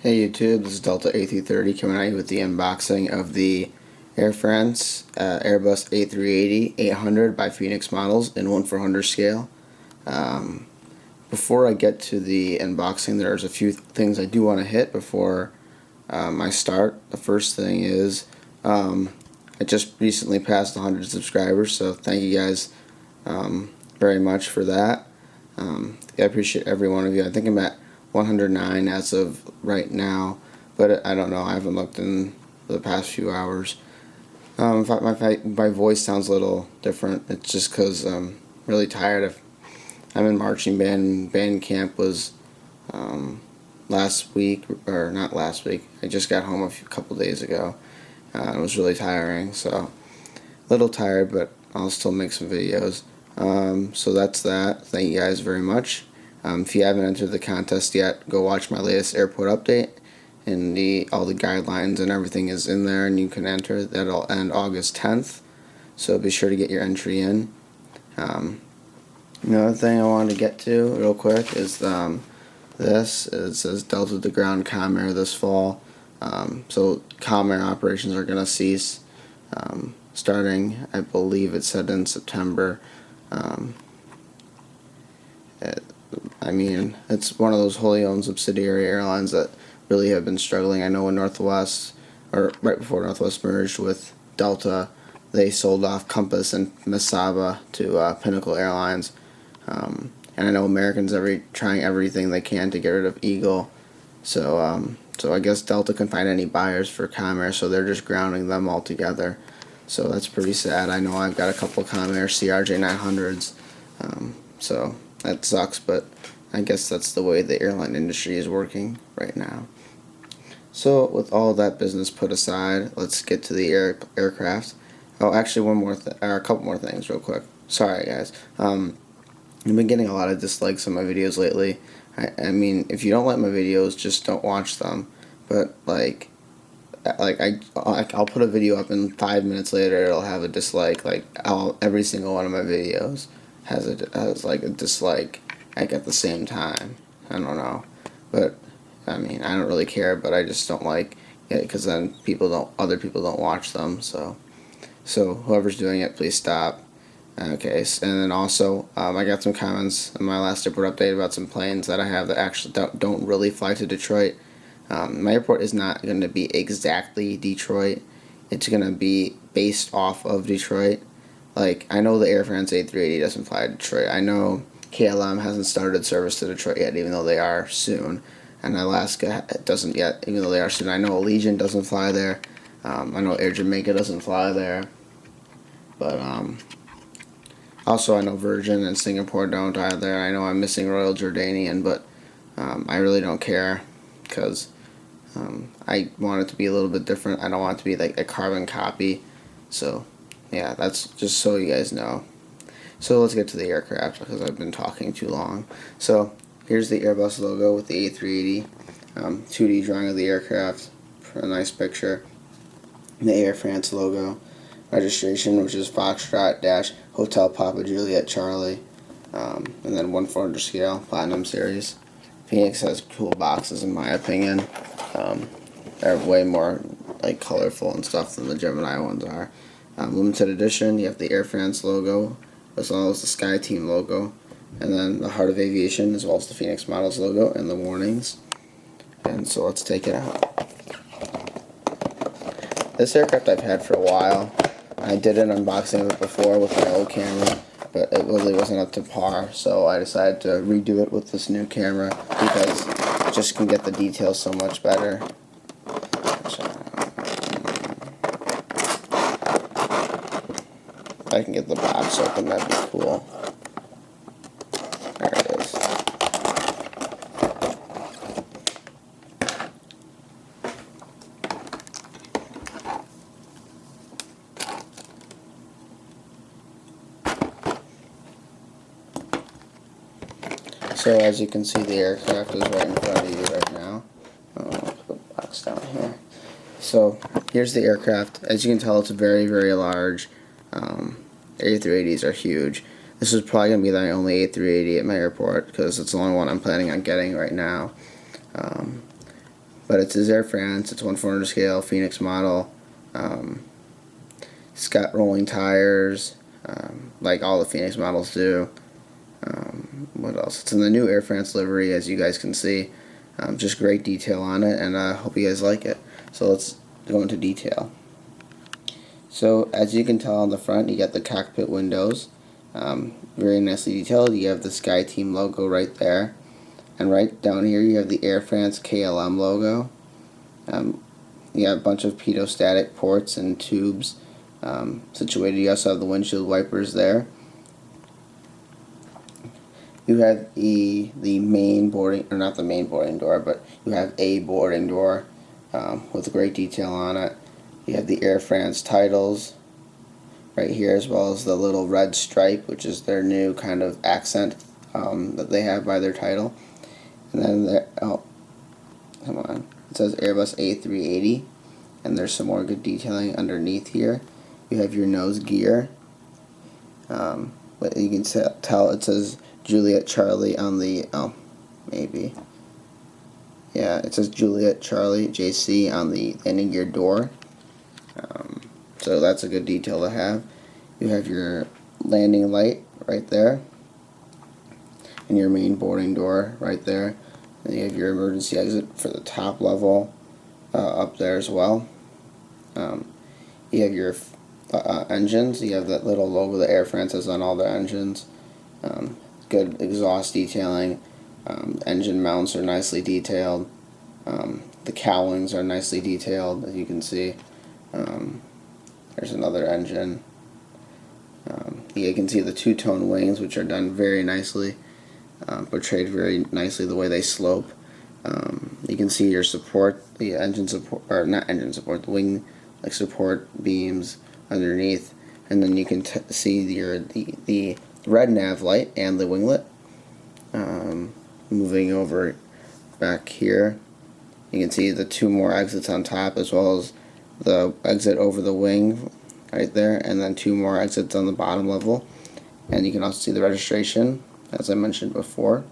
Hey YouTube, this is Delta A330 coming at you with the unboxing of the Air France Airbus A380 800 by Phoenix models in 1/400 scale. Before I get to the unboxing, there's a few things I do want to hit before I start. The first thing is I just recently passed 100 subscribers, so thank you guys very much for that. I appreciate every one of you. I think I'm at 109 as of right now, but I don't know. I haven't looked in the past few hours. My voice sounds a little different. It's just because I'm really tired. I'm in marching band, and band camp was last week, or not last week. I just got home a couple days ago. It was really tiring, so a little tired, but I'll still make some videos. So that's that. Thank you guys very much. If you haven't entered the contest yet, go watch my latest airport update, and all the guidelines and everything is in there, and you can enter. That'll end August 10th, so be sure to get your entry in. Another thing I wanted to get to real quick is this. It says Delta to ground Comair this fall. So Comair operations are going to cease starting, I believe it said in September. It's one of those wholly owned subsidiary airlines that really have been struggling. I know when Northwest, or right before Northwest merged with Delta, they sold off Compass and Mesaba to Pinnacle Airlines. And I know Americans are trying everything they can to get rid of Eagle. So I guess Delta can find any buyers for Comair, so they're just grounding them altogether. So that's pretty sad. I know I've got a couple Comair CRJ900s, so that sucks, but I guess that's the way the airline industry is working right now. So with all of that business put aside, let's get to the aircraft. Oh, actually, a couple more things real quick. Sorry, guys. I've been getting a lot of dislikes on my videos lately. I mean, if you don't like my videos, just don't watch them. But I'll put a video up and 5 minutes later it'll have a dislike. Every single one of my videos has like a dislike at the same time. I don't know, but I mean, I don't really care, but I just don't like it because then other people don't watch them. So whoever's doing it, please stop. Okay, and then also I got some comments in my last airport update about some planes that I have that actually don't really fly to Detroit. My airport is not going to be exactly Detroit. It's going to be based off of Detroit. Like, I know the Air France A380 doesn't fly to Detroit. I know KLM hasn't started service to Detroit yet, even though they are soon. And Alaska doesn't yet, even though they are soon. I know Allegiant doesn't fly there. I know Air Jamaica doesn't fly there. But also I know Virgin and Singapore don't either. I know I'm missing Royal Jordanian, but I really don't care because I want it to be a little bit different. I don't want it to be like a carbon copy. So yeah, that's just so you guys know. So let's get to the aircraft because I've been talking too long. So here's the Airbus logo with the A380, 2D drawing of the aircraft for a nice picture. And the Air France logo, registration, which is Foxtrot - Hotel Papa Juliet Charlie, and then 1/400 scale Platinum Series. Phoenix has cool boxes in my opinion. They're way more like colorful and stuff than the Gemini ones are. Limited edition, you have the Air France logo, as well as the Sky Team logo, and then the Heart of Aviation, as well as the Phoenix Models logo and the warnings. And so let's take it out. This aircraft I've had for a while. I did an unboxing of it before with my old camera, but it really wasn't up to par, so I decided to redo it with this new camera because it just can get the details so much better. If I can get the box open, that'd be cool. There it is. So as you can see, the aircraft is right in front of you right now. I'll put the box down here. So here's the aircraft. As you can tell, it's very, very large. A380s are huge. This is probably going to be the only A380 at my airport because it's the only one I'm planning on getting right now. But it's his Air France. It's 1/400 scale Phoenix model. It's got rolling tires, like all the Phoenix models do. What else? It's in the new Air France livery, as you guys can see. Just great detail on it, and I hope you guys like it. So let's go into detail. So as you can tell on the front, you got the cockpit windows, very nicely detailed. You have the SkyTeam logo right there, and right down here you have the Air France-KLM logo. You have a bunch of pitot-static ports and tubes situated. You also have the windshield wipers there. You have the main boarding, or not the main boarding door, but you have a boarding door with great detail on it. You have the Air France titles right here, as well as the little red stripe, which is their new kind of accent that they have by their title. And then oh, come on, it says Airbus A380, and there's some more good detailing underneath here. You have your nose gear, but you can tell it says Juliet Charlie on the, maybe, yeah, it says Juliet Charlie JC on the landing gear door, so that's a good detail to have. You have your landing light right there, and your main boarding door right there, and you have your emergency exit for the top level up there as well. You have your engines. You have that little logo that Air France has on all their engines. Good exhaust detailing. Engine mounts are nicely detailed. The cowlings are nicely detailed, as you can see. There's another engine. You can see the two-tone wings, which are done very nicely, portrayed very nicely the way they slope. You can see your support, the engine support, or not engine support, the wing like support beams underneath, and then you can see the red nav light and the winglet. Moving over back here, you can see the two more exits on top, as well as the exit over the wing right there, and then two more exits on the bottom level. And you can also see the registration, as I mentioned before.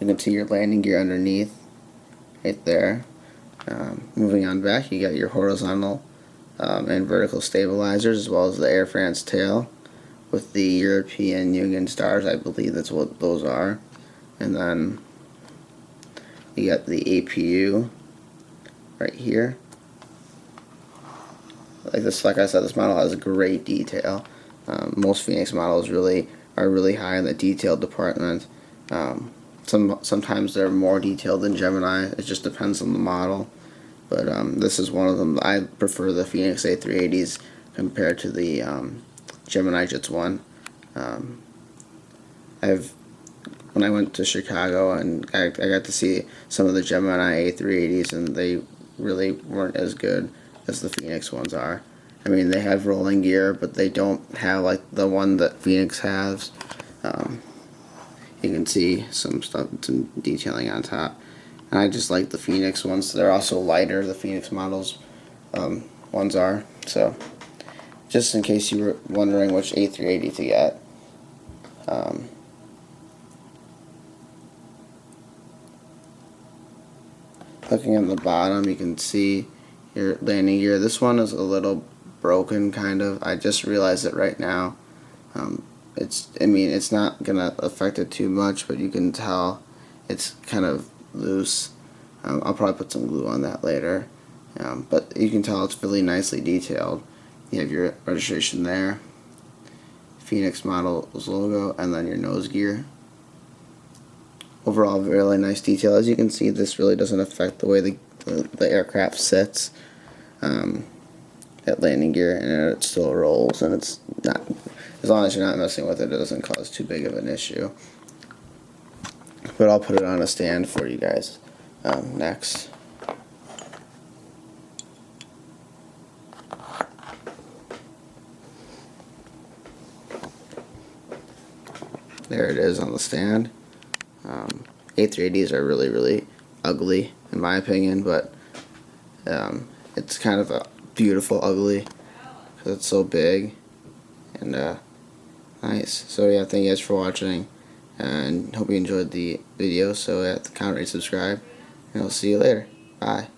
You can see your landing gear underneath right there. Moving on back, you got your horizontal and vertical stabilizers, as well as the Air France tail with the European Union stars. I believe that's what those are. And then you got the APU right here. Like I said, this model has great detail. Most Phoenix models are really high in the detail department. Sometimes they're more detailed than Gemini. It just depends on the model. But this is one of them. I prefer the Phoenix A380s compared to the Gemini Jets 1. When I went to Chicago, and I got to see some of the Gemini A380s, and they really weren't as good as the Phoenix ones are. I mean, they have rolling gear, but they don't have like the one that Phoenix has. You can see some detailing on top. And I just like the Phoenix ones. They're also lighter, the Phoenix models ones are. So, just in case you were wondering which A380 to get. Looking at the bottom, you can see your landing gear. This one is a little broken, kind of. I just realized it right now. It's not gonna affect it too much, but you can tell it's kind of loose. I'll probably put some glue on that later. But you can tell it's really nicely detailed. You have your registration there, Phoenix model's logo, and then your nose gear. Overall, really nice detail. As you can see, this really doesn't affect the way the aircraft sits at landing gear, and it still rolls, and it's not, as long as you're not messing with it, it doesn't cause too big of an issue. But I'll put it on a stand for you guys next. There it is on the stand. A380s are really, really ugly, in my opinion, but it's kind of a beautiful ugly because it's so big and nice. So yeah, thank you guys for watching, and hope you enjoyed the video. So yeah, comment, rate, subscribe. and I'll see you later. Bye.